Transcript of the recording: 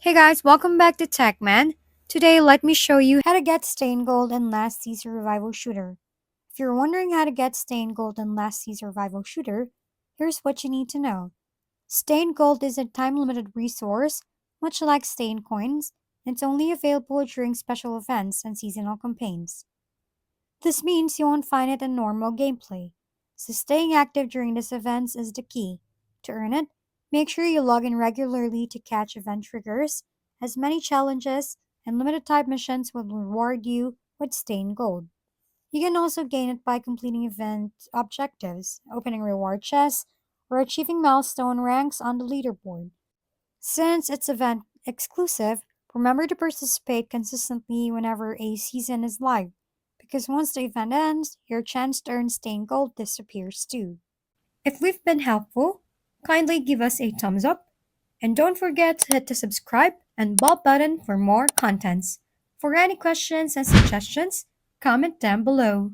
Hey guys, welcome back to TechMan. Today, let me show you how to get Stain Gold in Last Sea Survival Shooter. If you're wondering how to get Stain Gold in Last Sea Survival Shooter, here's what you need to know. Stain Gold is a time-limited resource, much like Stain Coins, and it's only available during special events and seasonal campaigns. This means you won't find it in normal gameplay, so staying active during these events is the key. To earn it, make sure you log in regularly to catch event triggers, as many challenges and limited time missions will reward you with Stain Gold. You can also gain it by completing event objectives, opening reward chests, or achieving milestone ranks on the leaderboard. Since it's event exclusive, remember to participate consistently whenever a season is live, because once the event ends, your chance to earn Stain Gold disappears too. If we've been helpful, kindly give us a thumbs up, and don't forget to hit the subscribe and bell button for more contents. For any questions and suggestions, comment down below.